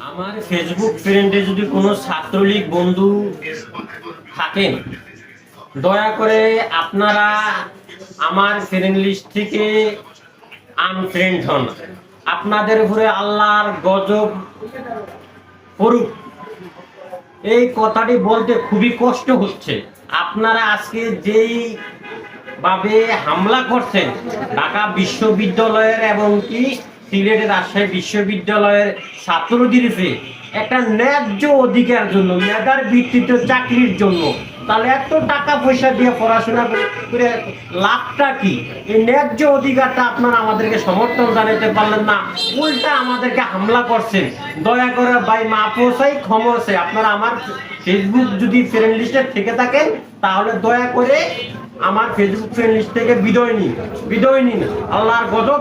আমার ফেসবুক ফ্রেন্ডে যদি কোনো ছাত্রলীগ বন্ধু থাকেন, দয়া করে আপনারা আমার ফ্রেন্ড লিস্ট থেকে আনফ্রেন্ড হন। আপনাদের উপরে আল্লাহর গজব পড়ুক। এই কথাটি বলতে খুবই কষ্ট হচ্ছে। আপনারা আজকে যেই ভাবে হামলা করছেন ঢাকা বিশ্ববিদ্যালয়ের এবং কি সিলেটের রাজশাহী বিশ্ববিদ্যালয়ের ছাত্রদের একটা ন্যায্য অধিকার জন্য, মেধার ভিত্তিতে চাকরির জন্য, তাহলে এত টাকা পয়সা দিয়ে পড়াশোনা করে লাভটা কি? এই ন্যায্য অধিকারটা আপনারা আমাদেরকে সমর্থন জানাতে পারলেন না, উল্টা আমাদেরকে হামলা করছেন। দয়া করে ভাই মাফ চাই, ক্ষমা চাই। আপনারা আমার ফেসবুক যদি ফ্রেন্ড লিস্টে থেকে থাকেন তাহলে দয়া করে আমার ফেসবুক ফ্রেন্ড লিস্ট থেকে বিদায় নিন। আল্লাহর গজব